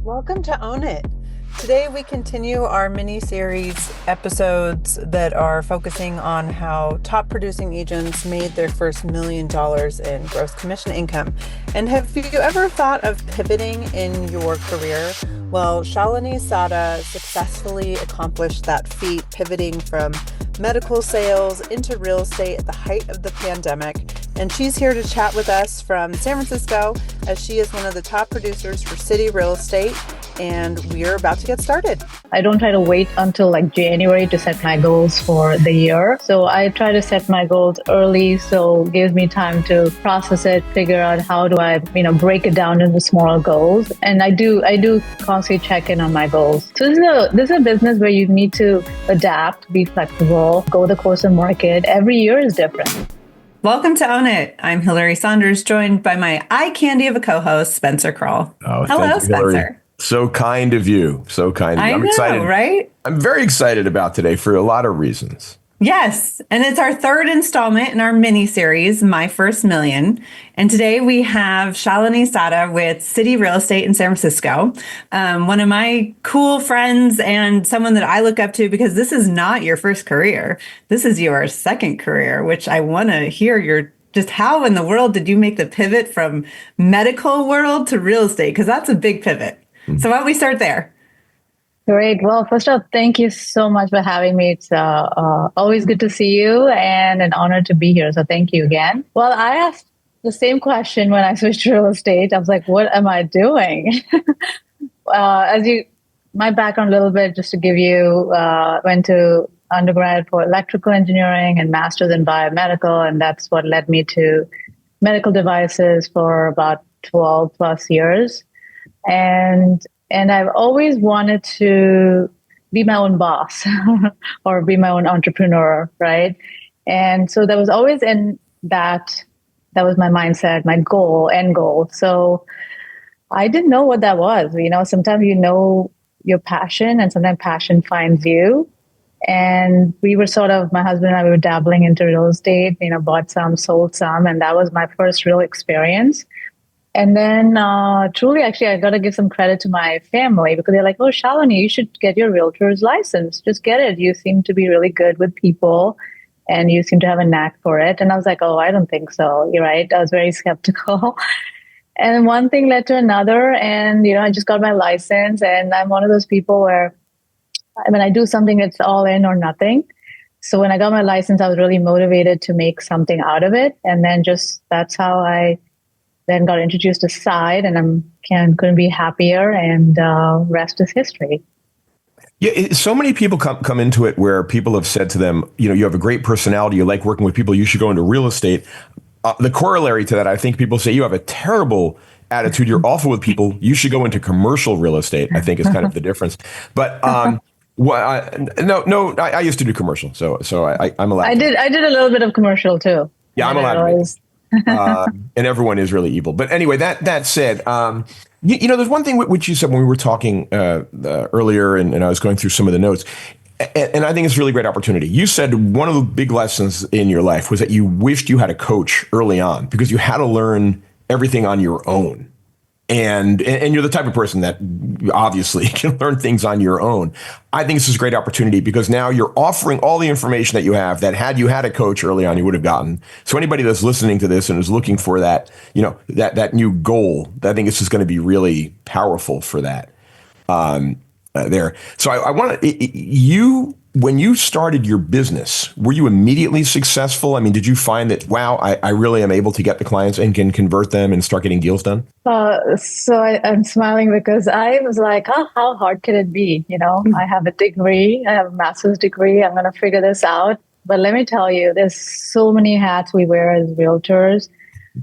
Welcome to Own It. Today we continue our mini-series episodes that are focusing on how top producing agents made their first $1 million in gross commission income. And have you ever thought of pivoting in your career? Well, Shalini Sadda successfully accomplished that feat, pivoting from medical sales into real estate at the height of the pandemic. And she's here to chat with us from San Francisco, as she is one of the top producers for City Real Estate. And we're about to get started. I don't try to wait until January to set my goals for the year. So I try to set my goals early, so it gives me time to process it, figure out how do I, break it down into smaller goals. And I do constantly check in on my goals. So this is a business where you need to adapt, be flexible, go the course of market. Every year is different. Welcome to Own It. I'm Hillary Saunders, joined by my eye candy of a co-host, Spencer Kroll. Oh, hello, you, Spencer. Hillary. So kind of you. So kind of you. I'm excited, right? I'm very excited about today for a lot of reasons. Yes. And it's our third installment in our mini series, My First Million. And today we have Shalini Sadda with City Real Estate in San Francisco. One of my cool friends and someone that I look up to, because this is not your first career. This is your second career, which I want to hear just how in the world did you make the pivot from medical world to real estate? Because that's a big pivot. So why don't we start there? Great. Well, first of all, thank you so much for having me. It's always good to see you and an honor to be here. So thank you again. Well, I asked the same question when I switched to real estate. I was like, what am I doing? My background a little bit, just to give you, went to undergrad for electrical engineering and master's in biomedical. And that's what led me to medical devices for about 12 plus years. And I've always wanted to be my own boss or be my own entrepreneur, right? And so that was always that was my mindset, my end goal. So I didn't know what that was. Sometimes your passion and sometimes passion finds you. And we were my husband and I, we were dabbling into real estate, bought some, sold some. And that was my first real experience. And then truly, actually, I got to give some credit to my family because they're like, oh, Shalini, you should get your realtor's license. Just get it. You seem to be really good with people and you seem to have a knack for it. And I was like, oh, I don't think so. You're right. I was very skeptical. And one thing led to another. And, I just got my license. And I'm one of those people where when I do something, it's all in or nothing. So when I got my license, I was really motivated to make something out of it. And then that's how I then got introduced to Side, and couldn't be happier, and rest is history. Yeah, so many people come into it where people have said to them, you have a great personality, you like working with people, you should go into real estate. The corollary to that, I think people say you have a terrible attitude, you're awful with people, you should go into commercial real estate, I think is kind of the difference. But I used to do commercial, so I'm allowed. I did a little bit of commercial too. Yeah, I'm allowed. And everyone is really evil. But anyway, that said, there's one thing which you said when we were talking earlier, and I was going through some of the notes, and I think it's a really great opportunity. You said one of the big lessons in your life was that you wished you had a coach early on because you had to learn everything on your own. And you're the type of person that obviously can learn things on your own. I think this is a great opportunity because now you're offering all the information that you have that had you had a coach early on, you would have gotten. So anybody that's listening to this and is looking for that, that new goal, I think this is going to be really powerful for that there. So I want to, when you started your business, were you immediately successful? I mean, did you find that, wow, I really am able to get the clients and can convert them and start getting deals done? I'm smiling because I was like, how hard can it be? I have a degree, I have a master's degree. I'm going to figure this out. But let me tell you, there's so many hats we wear as realtors.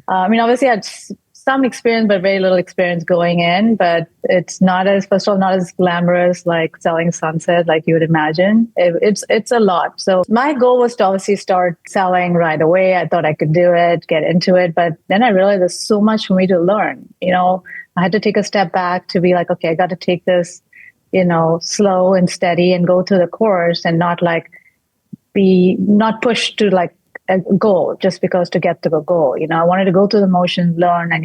Obviously I had some experience, but very little experience going in. But it's not as glamorous like selling sunset like you would imagine. It's a lot. So my goal was to obviously start selling right away. I thought I could do it, get into it. But then I realized there's so much for me to learn. I had to take a step back to be like, okay, I got to take this, slow and steady and go through the course and not pushed to a goal just because to get to the goal. I wanted to go through the motions, learn, and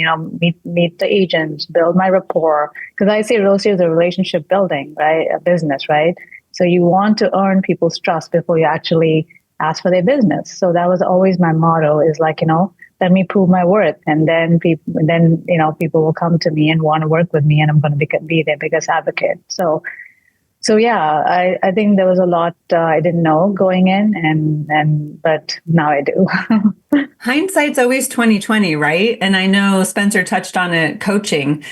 meet the agents, build my rapport. Because I say real estate is a relationship building, right? A business, right? So you want to earn people's trust before you actually ask for their business. So that was always my motto: is like, let me prove my worth, and then people will come to me and want to work with me, and I'm going to be their biggest advocate. So yeah, I think there was a lot I didn't know going in, but now I do. Hindsight's always 2020, right? And I know Spencer touched on it, coaching.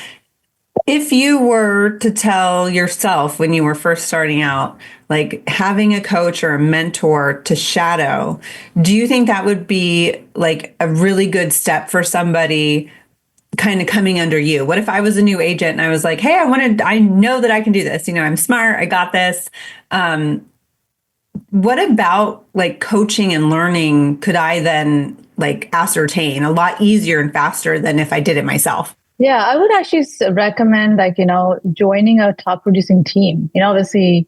If you were to tell yourself when you were first starting out, like having a coach or a mentor to shadow, do you think that would be like a really good step for somebody kind of coming under you? What if I was a new agent and I was like, hey, I know that I can do this. I'm smart. I got this. What about like coaching and learning could I then like ascertain a lot easier and faster than if I did it myself? Yeah, I would actually recommend joining a top producing team. Obviously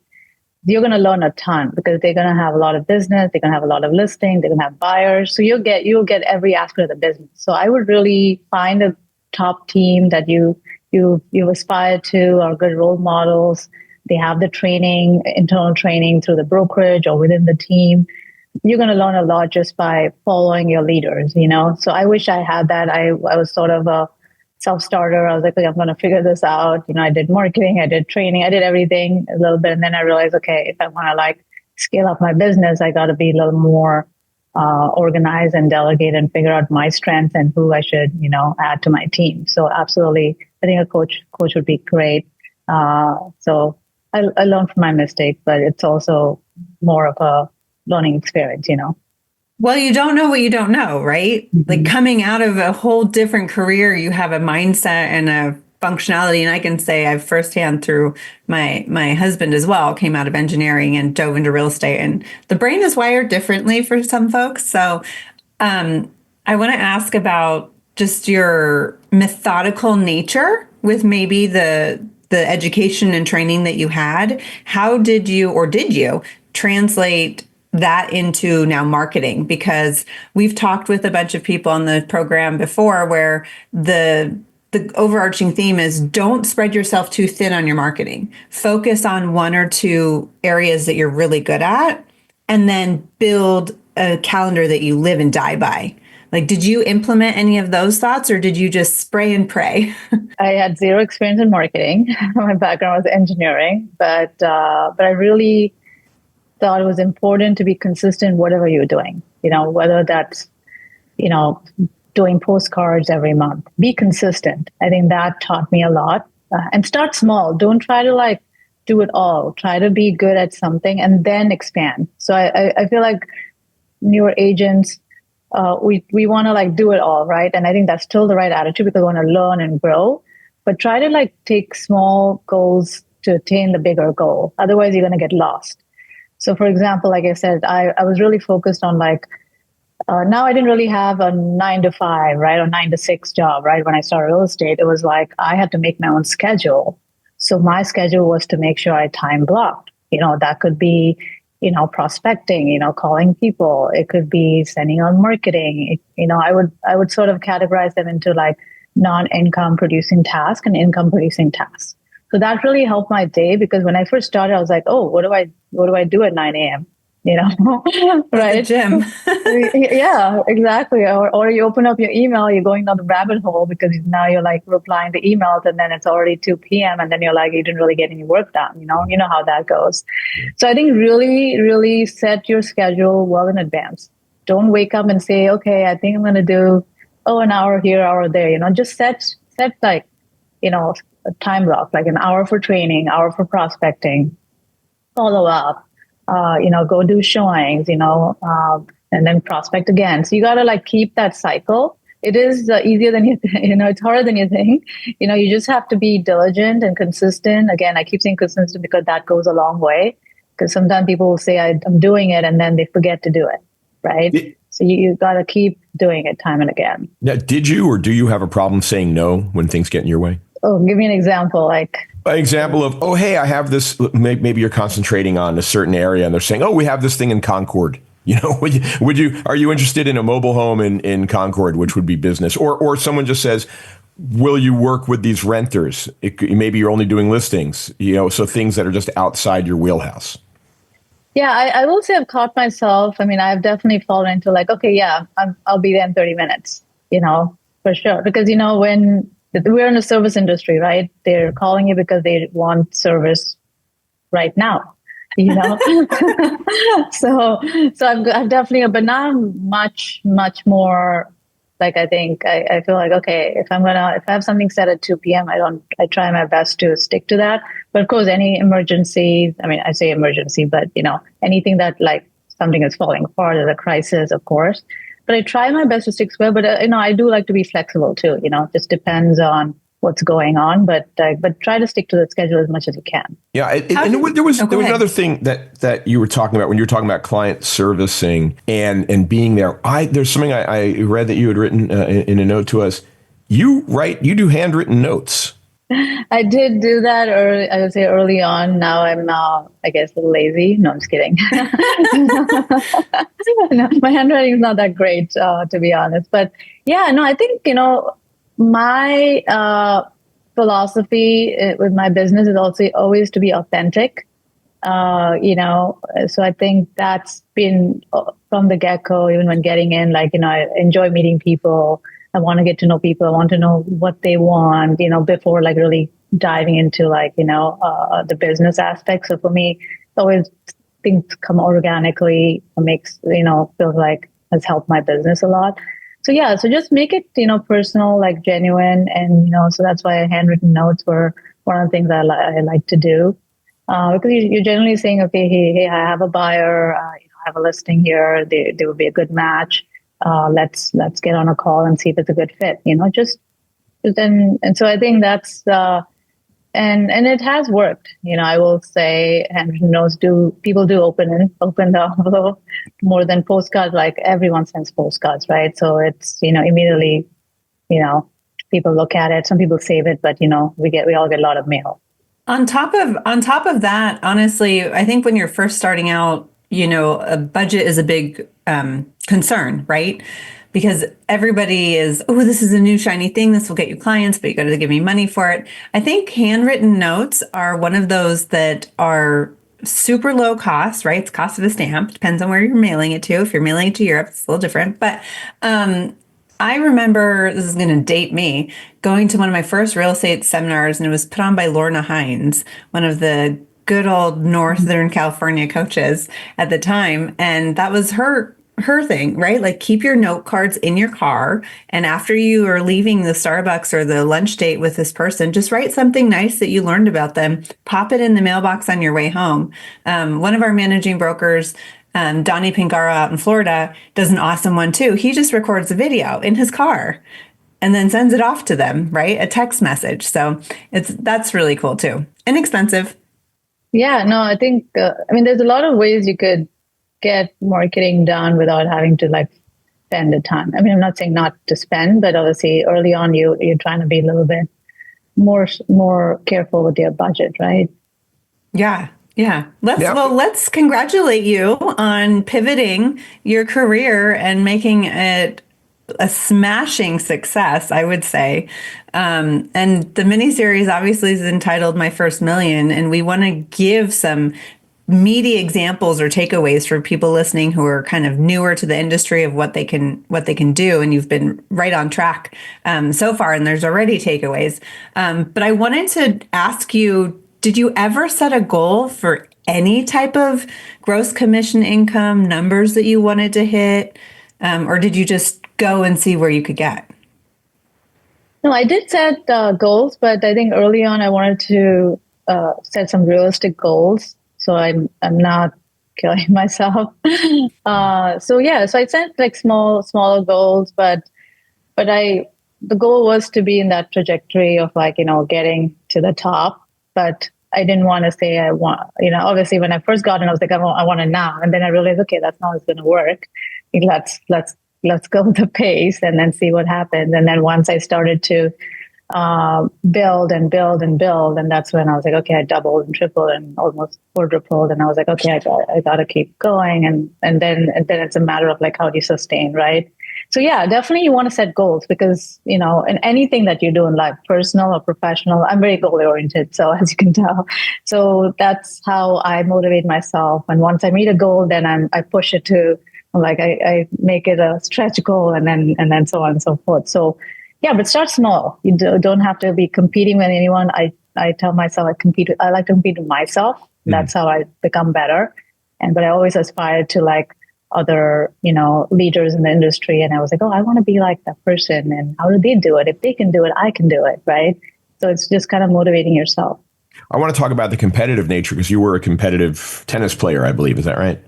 you're going to learn a ton because they're going to have a lot of business. They're going to have a lot of listings. They're going to have buyers. So you'll get every aspect of the business. So I would really find a top team that you aspire to, or good role models. They have the training, internal training through the brokerage or within the team. You're going to learn a lot just by following your leaders, So I wish I had that. I was sort of a self-starter. I was like, okay, I'm going to figure this out. I did marketing, I did training, I did everything a little bit. And then I realized, okay, if I want to scale up my business, I got to be a little more organize and delegate and figure out my strengths and who I should, add to my team. So absolutely, I think a coach would be great. So I learned from my mistake, but it's also more of a learning experience, Well, you don't know what you don't know, right? Mm-hmm. Like coming out of a whole different career, you have a mindset and a functionality. And I can say I've firsthand through my husband as well, came out of engineering and dove into real estate, and the brain is wired differently for some folks. So I want to ask about just your methodical nature with maybe the education and training that you had. How did you translate that into now marketing? Because we've talked with a bunch of people on the program before where the overarching theme is don't spread yourself too thin on your marketing. Focus on one or two areas that you're really good at, and then build a calendar that you live and die by. Like, did you implement any of those thoughts, or did you just spray and pray? I had zero experience in marketing. My background was engineering, but I really thought it was important to be consistent whatever you're doing. Whether that's doing postcards every month. Be consistent. I think that taught me a lot. And start small. Don't try to do it all. Try to be good at something and then expand. So I feel like newer agents, we want to do it all, right? And I think that's still the right attitude because we want to learn and grow. But try to take small goals to attain the bigger goal. Otherwise, you're going to get lost. So for example, like I said, I was really focused on now I didn't really have a 9 to 5, right? Or 9 to 6 job, right? When I started real estate, it was I had to make my own schedule. So my schedule was to make sure I time blocked. That could be, prospecting, calling people. It could be sending out marketing. I would sort of categorize them into non-income producing tasks and income producing tasks. So that really helped my day because when I first started, I was like, oh, what do I do at 9 a.m.? Right? The gym. Yeah, exactly. Or you open up your email, you're going down the rabbit hole because now you're replying to emails and then it's already 2 p.m. and then you're you didn't really get any work done. You know how that goes. So I think really, really set your schedule well in advance. Don't wake up and say, okay, I think I'm going to do, an hour here, hour there. Just set a time block, an hour for training, hour for prospecting, follow up. Go do showings, and then prospect again. So you got to keep that cycle. It is easier than you think, it's harder than you think. You just have to be diligent and consistent. Again, I keep saying consistent because that goes a long way. Because sometimes people will say, I'm doing it, and then they forget to do it, right? So you got to keep doing it time and again. Now, did you or do you have a problem saying no when things get in your way? Oh, give me an example. An example of, hey, I have this, maybe you're concentrating on a certain area and they're saying, we have this thing in Concord. Are you interested in a mobile home in Concord, which would be business, or someone just says, will you work with these renters? Maybe you're only doing listings, so things that are just outside your wheelhouse. Yeah, I will say I've caught myself. I mean, I've definitely fallen into like, okay, yeah, I'll be there in 30 minutes, for sure. Because, when we're in the service industry, right? They're calling you because they want service right now, so I've definitely, but now I'm much, much more like, I feel like, okay, if I have something set at 2 p.m., I try my best to stick to that. But of course, any emergency, I mean, I say emergency, but anything that like something is falling apart as a crisis, of course. But I try my best to stick to it. But I do like to be flexible too. Just depends on what's going on. But try to stick to the schedule as much as you can. Yeah, there was another thing that you were talking about when you were talking about client servicing and being there. There's something I read that you had written in a note to us. You do handwritten notes. I did do that, or I would say early on. Now I'm, I guess, a little lazy. No, I'm just kidding. No, my handwriting is not that great, to be honest. But yeah, no, I think, my philosophy with my business is also always to be authentic. So I think that's been from the get-go, even when getting in, like, I enjoy meeting people. I want to get to know people. I want to know what they want, before like really diving into like, the business aspect. So for me, it's always things come organically. It makes, feels like has helped my business a lot. So yeah, so just make it, personal, like genuine. And, so that's why handwritten notes were one of the things I like to do. Because you're generally saying, okay, hey, I have a buyer, I have a listing here. They would be a good match. Let's get on a call and see if it's a good fit, just then. And so I think that's, and it has worked, I will say, handwritten notes people do open the envelope more than postcards. Like everyone sends postcards, right? So it's, immediately, people look at it. Some people save it, but we all get a lot of mail. On top of that, honestly, I think when you're first starting out, a budget is a big concern, right? Because everybody is, oh, this is a new shiny thing. This will get you clients, but you got to give me money for it. I think handwritten notes are one of those that are super low cost, right? It's cost of a stamp. Depends on where you're mailing it to. If you're mailing it to Europe, it's a little different. But I remember, this is going to date me, going to one of my first real estate seminars, and it was put on by Lorna Hines, one of the good old Northern California coaches at the time. And that was her thing, right? Like, keep your note cards in your car. And after you are leaving the Starbucks or the lunch date with this person, just write something nice that you learned about them, pop it in the mailbox on your way home. One of our managing brokers, Donnie Pingaro out in Florida, does an awesome one too. He just records a video in his car and then sends it off to them, right? A text message. So that's really cool too. Inexpensive. Yeah, no, I think, there's a lot of ways you could get marketing done without having to like spend a ton. I'm not saying not to spend, but obviously early on you're trying to be a little bit more careful with your budget, right? Yeah. Let's congratulate you on pivoting your career and making it a smashing success, I would say. And the miniseries obviously is entitled My First Million, and we want to give some meaty examples or takeaways for people listening who are kind of newer to the industry of what they can do. And you've been right on track so far, and there's already takeaways. But I wanted to ask you, did you ever set a goal for any type of gross commission income numbers that you wanted to hit? Or did you just go and see where you could get? No, I did set goals, but I think early on I wanted to set some realistic goals. So I'm not killing myself. So I set like smaller goals, but the goal was to be in that trajectory of like, getting to the top. But I didn't want to say I want, obviously when I first got in, I was like, I want it now. And then I realized, okay, that's not going to work. Let's go with the pace and then see what happens. And then once I started to build and build and build. And that's when I was like, okay, I doubled and tripled and almost quadrupled. And I was like, okay, I got to keep going. And then it's a matter of like, how do you sustain, right? So yeah, definitely you want to set goals because, in anything that you do in life, personal or professional, I'm very goal oriented. So as you can tell, so that's how I motivate myself. And once I meet a goal, then I push it to like, I make it a stretch goal and then so on and so forth. So yeah, but start small. You don't have to be competing with anyone. I tell myself I like to compete with myself. That's how I become better. But I always aspire to like other, leaders in the industry. And I was like, oh, I want to be like that person. And how do they do it? If they can do it, I can do it. Right. So it's just kind of motivating yourself. I want to talk about the competitive nature because you were a competitive tennis player, I believe. Is that right?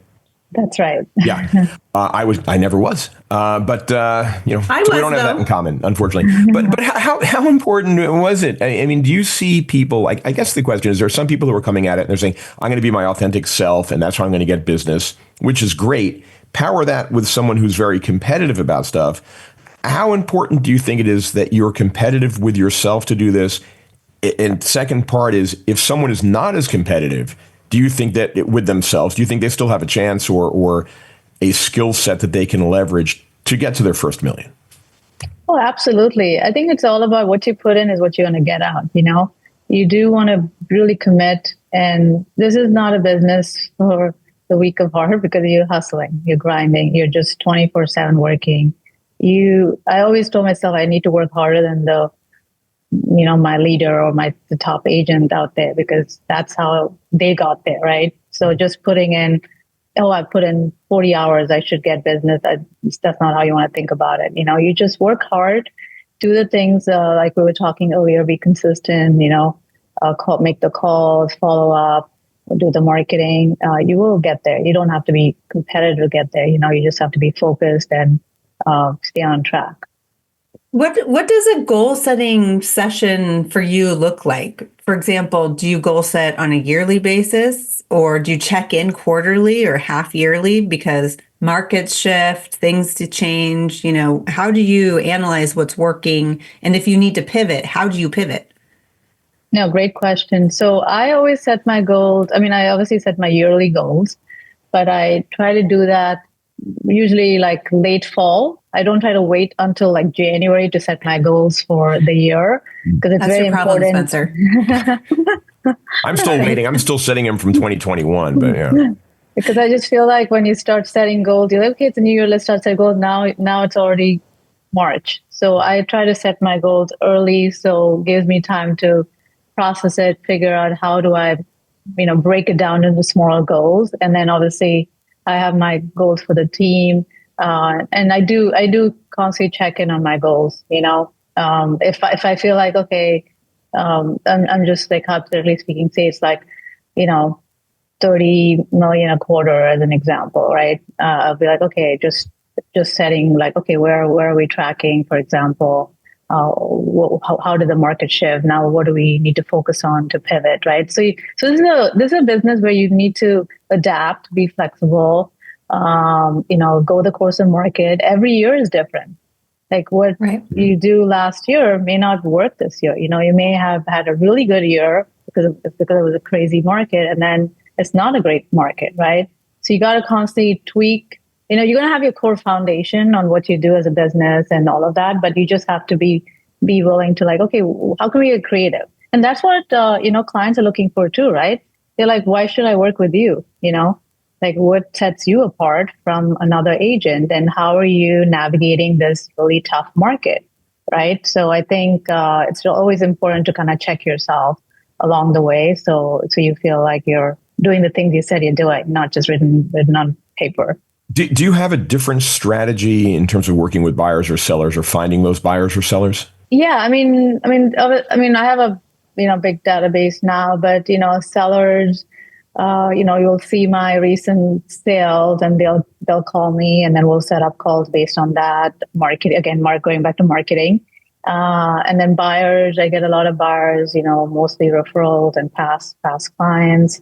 That's right. Yeah, I never was, but so we don't have that in common, unfortunately. But how important was it? I mean, do you see people like? I guess the question is, there are some people who are coming at it and they're saying, "I'm going to be my authentic self, and that's how I'm going to get business," which is great. Power that with someone who's very competitive about stuff. How important do you think it is that you're competitive with yourself to do this? And second part is, if someone is not as competitive, do you think that with themselves, do you think they still have a chance or a skill set that they can leverage to get to their first million? Oh, absolutely. I think it's all about what you put in is what you're going to get out. You do want to really commit. And this is not a business for the weak of heart because you're hustling, you're grinding, you're just 24/7 working. I always told myself I need to work harder than my leader or the top agent out there, because that's how they got there, right? So just putting in, I put in 40 hours, I should get business. That's not how you want to think about it. You just work hard, do the things like we were talking earlier, be consistent, make the calls, follow up, do the marketing. You will get there. You don't have to be competitive to get there. You just have to be focused and stay on track. What does a goal setting session for you look like? For example, do you goal set on a yearly basis, or do you check in quarterly or half yearly because markets shift, things to change? How do you analyze what's working? And if you need to pivot, how do you pivot? No, great question. So I always set my goals. I mean, I obviously set my yearly goals, but I try to do that usually like late fall. I don't try to wait until like January to set my goals for the year because it's That's very your problem, important. Spencer. I'm still waiting. I'm still setting them from 2021, but yeah. Because I just feel like when you start setting goals, you're like, okay, it's a new year, let's start setting goals. Now it's already March. So I try to set my goals early, so it gives me time to process it, figure out how do I, break it down into smaller goals. And then obviously I have my goals for the team. And I do constantly check in on my goals. If I feel like, okay, I'm just like hypothetically speaking, say it's like, 30 million a quarter as an example, right? I'll be like, okay, just setting like, okay, where are we tracking, for example? How did the market shift? Now, what do we need to focus on to pivot, right? So this is a business where you need to adapt, be flexible, go the course of market. Every year is different. Like what you do last year may not work this year. You may have had a really good year because it was a crazy market, and then it's not a great market, right? So you got to constantly tweak. You're going to have your core foundation on what you do as a business and all of that, but you just have to be willing to like, okay, how can we get creative? And that's what, clients are looking for too, right? They're like, why should I work with you? Like what sets you apart from another agent, and how are you navigating this really tough market, right? So I think it's always important to kind of check yourself along the way. So you feel like you're doing the things you said you're doing, not just written on paper. Do you have a different strategy in terms of working with buyers or sellers, or finding those buyers or sellers? Yeah, I mean, I have a big database now, but sellers, you'll see my recent sales, and they'll call me, and then we'll set up calls based on that. Going back to marketing, and then buyers, I get a lot of buyers, mostly referrals and past clients.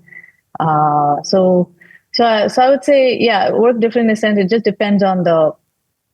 So I would say, yeah, work different in the sense it just depends on the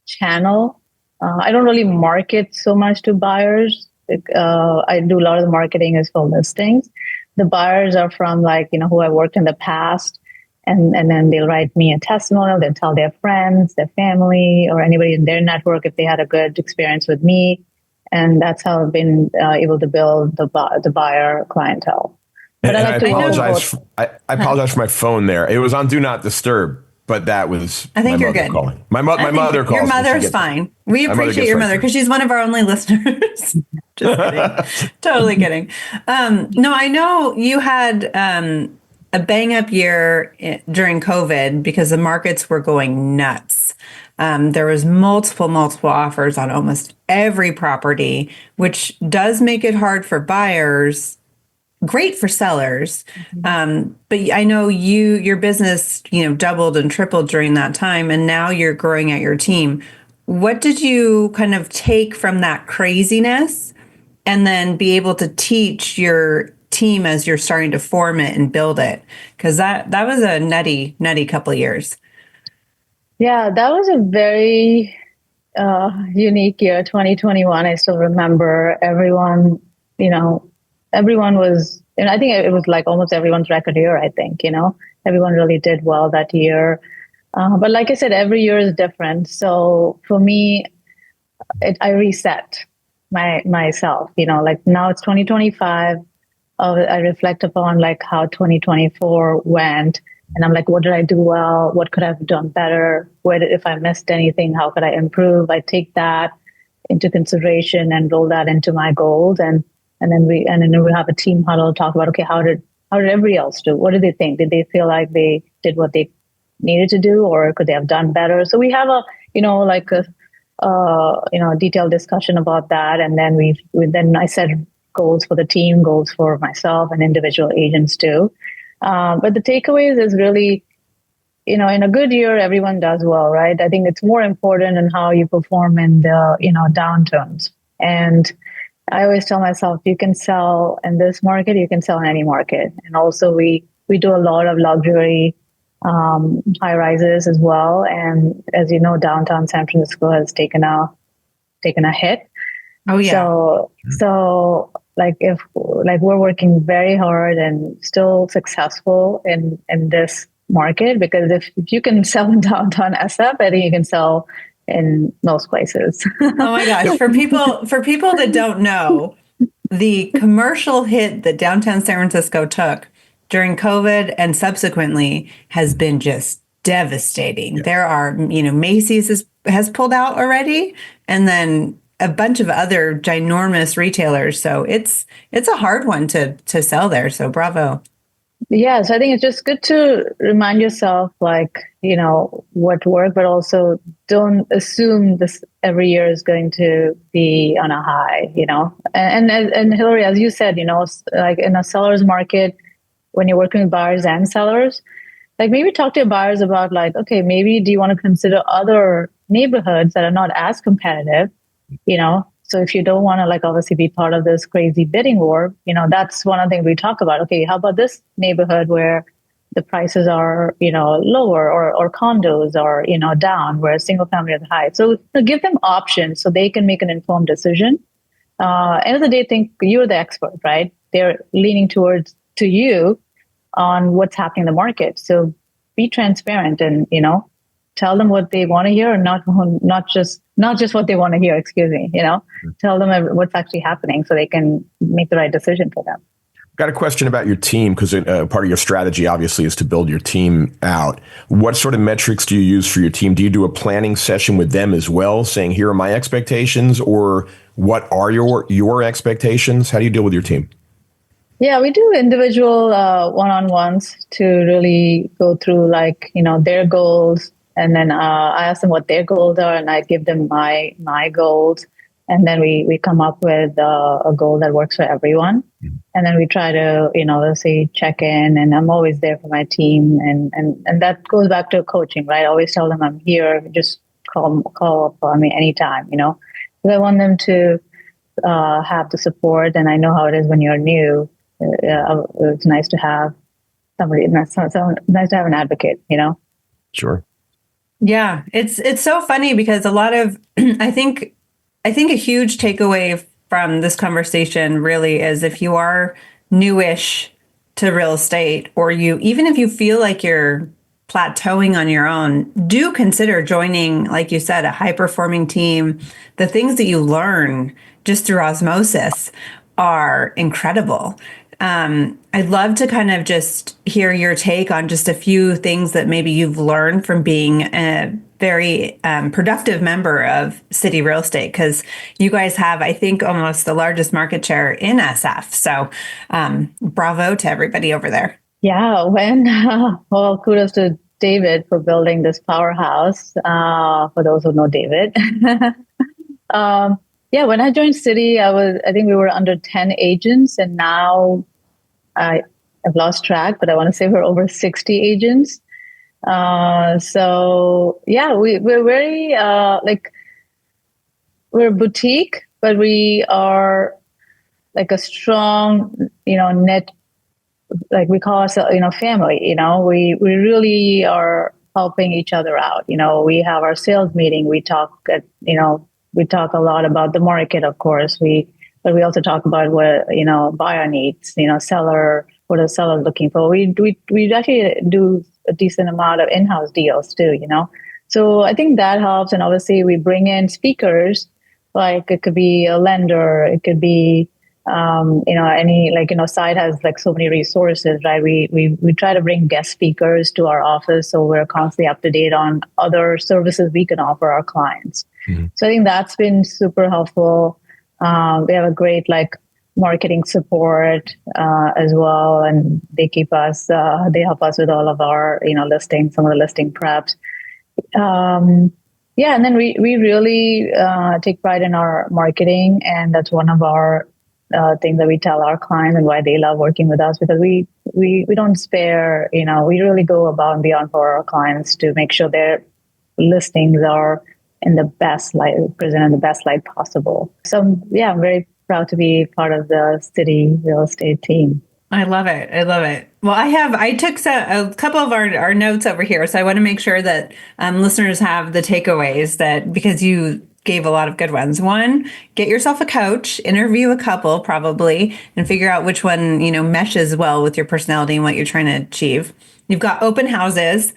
channel. I don't really market so much to buyers. I do a lot of the marketing is for listings. The buyers are from like, who I worked in the past. And then they'll write me a testimonial. They'll tell their friends, their family, or anybody in their network if they had a good experience with me. And that's how I've been able to build the buyer clientele. But And I like I to apologize. I apologize for my phone there. It was on Do Not Disturb, but that was I think my you're mother good. calling. My mother calls. Your me. mother's fine. We appreciate your mother because she's one of our only listeners. Just kidding. Totally kidding. No, I know you had a bang up year during COVID because the markets were going nuts. There was multiple offers on almost every property, which does make it hard for buyers, great for sellers. But I know your business, doubled and tripled during that time, and now you're growing out your team. What did you kind of take from that craziness and then be able to teach your team as you're starting to form it and build it? Because that was a nutty couple of years. Yeah, that was a very unique year, 2021. I still remember everyone, everyone was, and I think it was like almost everyone's record year, I think, everyone really did well that year. But like I said, every year is different. So for me, I reset myself, like now it's 2025. I reflect upon like how 2024 went. And I'm like, what did I do well? What could I have done better? If I missed anything, how could I improve? I take that into consideration and roll that into my goals. And then we have a team huddle, talk about, okay, how did everybody else do? What did they think? Did they feel like they did what they needed to do, or could they have done better? So we have a detailed discussion about that. And then then I set goals for the team, goals for myself and individual agents too. But the takeaways is really, in a good year, everyone does well, right? I think it's more important in how you perform in the, downturns. And I always tell myself, you can sell in this market, you can sell in any market. And also we do a lot of luxury high rises as well. And as you know, downtown San Francisco has taken a hit. Oh yeah. So if we're working very hard and still successful in this market, because if you can sell in downtown SF, I think you can sell in most places. Oh my gosh. For people that don't know, the commercial hit that downtown San Francisco took during COVID and subsequently has been just devastating. Yeah. There are, Macy's has pulled out already, and then a bunch of other ginormous retailers. So it's a hard one to sell there. So bravo. Yeah, so I think it's just good to remind yourself, what worked, but also don't assume this every year is going to be on a high, And Hillary, as you said, like in a seller's market, when you're working with buyers and sellers, like maybe talk to your buyers about okay, maybe do you want to consider other neighborhoods that are not as competitive, So if you don't want to obviously be part of this crazy bidding war, that's one of the things we talk about. Okay, how about this neighborhood where the prices are, lower or condos are, down, where single family are high. So give them options so they can make an informed decision. End of the day, think you're the expert, right? They're leaning towards to you on what's happening in the market. So be transparent and, tell them what they want to hear, and not just what they want to hear. Excuse me. Tell them what's actually happening so they can make the right decision for them. Got a question about your team, because part of your strategy obviously is to build your team out. What sort of metrics do you use for your team? Do you do a planning session with them as well, saying here are my expectations, or what are your expectations? How do you deal with your team? Yeah, we do individual one-on-ones to really go through their goals. And then I ask them what their goals are, and I give them my goals. And then we come up with a goal that works for everyone. And then we try to, let's say, check in. And I'm always there for my team. And that goes back to coaching, right? I always tell them I'm here. Just call up on me anytime, Because I want them to have the support. And I know how it is when you're new. It's nice to have somebody. Nice to have an advocate, Sure. Yeah, it's so funny because a lot of I think a huge takeaway from this conversation really is if you are newish to real estate, or even if you feel like you're plateauing on your own, do consider joining, like you said, a high performing team. The things that you learn just through osmosis are incredible. I'd love to kind of just hear your take on just a few things that maybe you've learned from being a very productive member of City Real Estate, because you guys have, I think, almost the largest market share in SF. So bravo to everybody over there. Yeah, well, kudos to David for building this powerhouse. For those who know David. Yeah, when I joined City, I think we were under 10 agents, and now I've lost track, but I want to say we're over 60 agents. So yeah, we're very, we're a boutique, but we are like a strong, net, like we call ourselves, family. We really are helping each other out. We have our sales meeting. We talk we talk a lot about the market, of course. But we also talk about what buyer needs. Seller, what are sellers looking for? We actually do a decent amount of in-house deals too. So I think that helps. And obviously, we bring in speakers. Like it could be a lender, it could be site has like so many resources, right? We try to bring guest speakers to our office, so we're constantly up to date on other services we can offer our clients. Mm-hmm. So I think that's been super helpful. We have a great marketing support as well, and they keep us. They help us with all of our listings, some of the listing preps. Yeah, and then we really take pride in our marketing, and that's one of our things that we tell our clients and why they love working with us, because we don't spare. We really go above and beyond for our clients to make sure their listings are in the best light, present in the best light possible. So yeah, I'm very proud to be part of the City Real Estate team. I love it. I love it. Well, I took a couple of our notes over here, so I want to make sure that listeners have the takeaways, that because you gave a lot of good ones. One, get yourself a coach, interview a couple probably, and figure out which one meshes well with your personality and what you're trying to achieve. You've got open houses.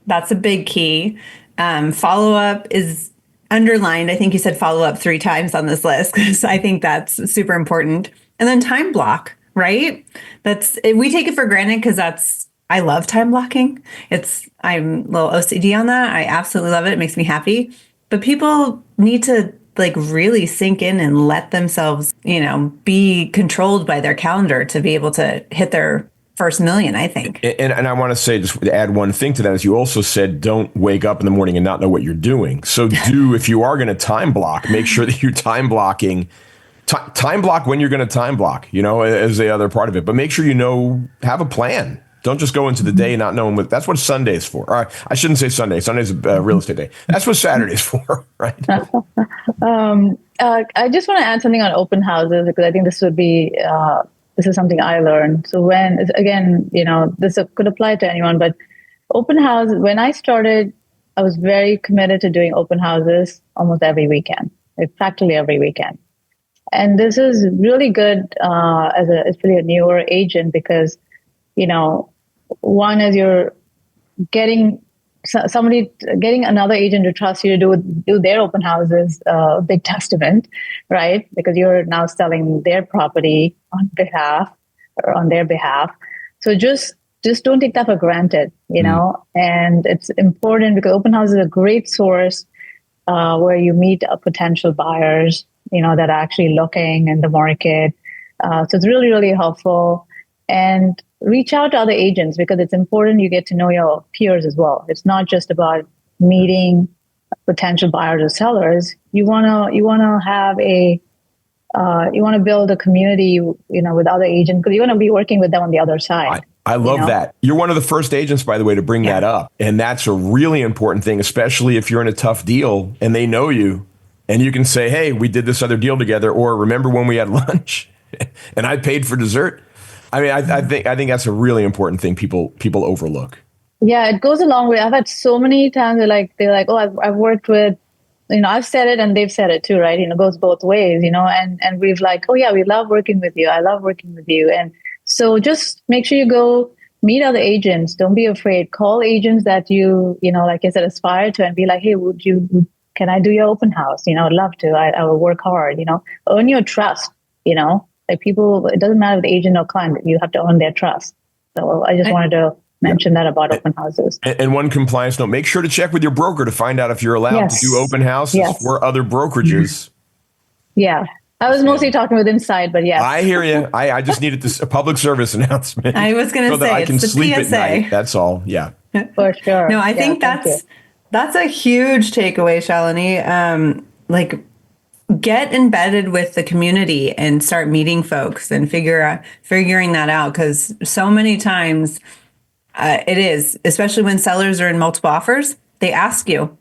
That's a big key. Follow up is underlined. I think you said follow up 3 times on this list, because I think that's super important. And then time block. Right? We take it for granted, because I love time blocking. I'm a little OCD on that. I absolutely love it. It makes me happy. But people need to really sink in and let themselves, be controlled by their calendar to be able to hit their first million, I think. And I want to say, just to add one thing to that, as you also said, don't wake up in the morning and not know what you're doing. So if you are going to time block, make sure that you're time blocking. Time block when you're going to time block, as the other part of it. But make sure have a plan. Don't just go into the day not knowing that's what Sunday's for. Or I shouldn't say Sunday. Sunday's a real estate day. That's what Saturday's for, right? I just want to add something on open houses, because I think this is something I learned. So this could apply to anyone, but open house, when I started, I was very committed to doing open houses almost every weekend, practically every weekend. And this is really good especially a newer agent, because, one is you're getting another agent to trust you to do their open houses, a big testament, right? Because you're now selling their property on their behalf. So just don't take that for granted, and it's important, because open house is a great source where you meet potential buyers, that are actually looking in the market. So it's really, really helpful. And reach out to other agents, because it's important you get to know your peers as well. It's not just about meeting potential buyers or sellers. You wanna have you wanna build a community, with other agents, because you want to be working with them on the other side. I love that. You're one of the first agents, by the way, to bring that up. And that's a really important thing, especially if you're in a tough deal and they know you. And you can say, hey, we did this other deal together, or remember when we had lunch and I paid for dessert? I mean, I think that's a really important thing people overlook. Yeah, it goes a long way. I've had so many times they're like, oh, I've worked with I've said it and they've said it too, right? It goes both ways, and we've like, oh yeah, we love working with you. I love working with you. And so just make sure you go meet other agents. Don't be afraid. Call agents that like I said, aspire to, and be like, hey, can I do your open house? I'd love to. I will work hard, earn your trust, like people, it doesn't matter if the agent or client, you have to earn their trust. So I just wanted to mention that about open houses. And one compliance note, make sure to check with your broker to find out if you're allowed to do open houses for other brokerages. Yeah. I was mostly talking with Inside, but yes. I hear you. I just needed a public service announcement. I was going to say, that I can it's the sleep PSA. at night. That's all. Yeah. For sure. No, I think that's a huge takeaway, Shalini. Like, get embedded with the community and start meeting folks and figuring that out, because so many times it is, especially when sellers are in multiple offers, they ask you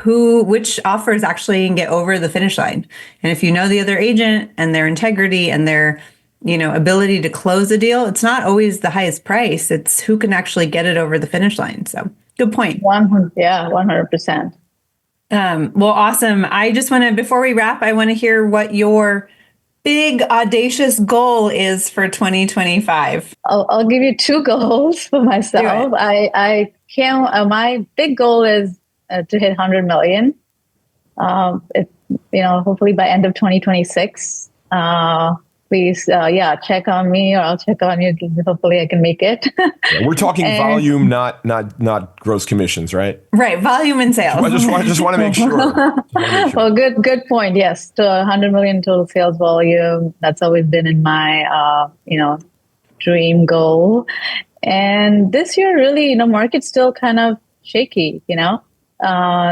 which offers actually can get over the finish line. And if you know the other agent and their integrity and their ability to close a deal, it's not always the highest price. It's who can actually get it over the finish line. So good point. 100%. Well, awesome. I just want to, before we wrap, I want to hear what your big audacious goal is for 2025. I'll give you two goals for myself. I can't. My big goal is to hit 100 million. Hopefully by end of 2026. Please, check on me, or I'll check on you. Hopefully I can make it. We're talking volume, not gross commissions, right? Right, volume and sales. I just want to make sure. Well, good point. Yes, to 100 million total sales volume. That's always been in my dream goal. And this year, really, market's still kind of shaky.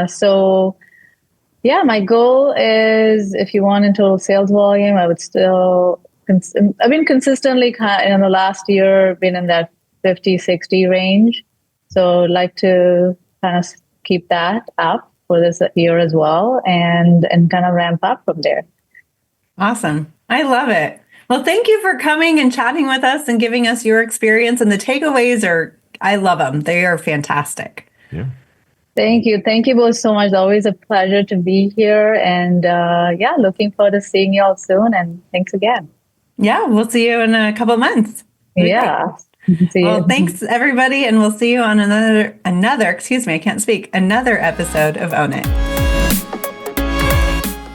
So. Yeah, my goal is, if you want in total sales volume, I would still, I've been consistently in the last year, been in that 50, 60 range. So I'd like to kind of keep that up for this year as well, and kind of ramp up from there. Awesome. I love it. Well, thank you for coming and chatting with us and giving us your experience. And the takeaways I love them. They are fantastic. Yeah. Thank you. Thank you both so much. Always a pleasure to be here. And looking forward to seeing you all soon. And thanks again. Yeah, we'll see you in a couple of months. Yeah. Well, thanks everybody. And we'll see you on another, I can't speak, another episode of Own It.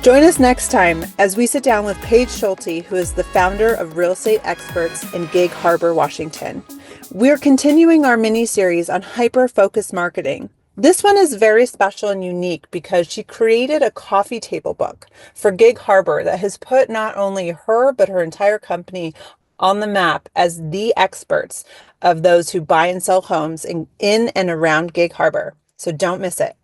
Join us next time as we sit down with Paige Schulte, who is the founder of Real Estate Experts in Gig Harbor, Washington. We're continuing our mini-series on hyper-focused marketing. This one is very special and unique because she created a coffee table book for Gig Harbor that has put not only her, but her entire company on the map as the experts of those who buy and sell homes in and around Gig Harbor. So don't miss it.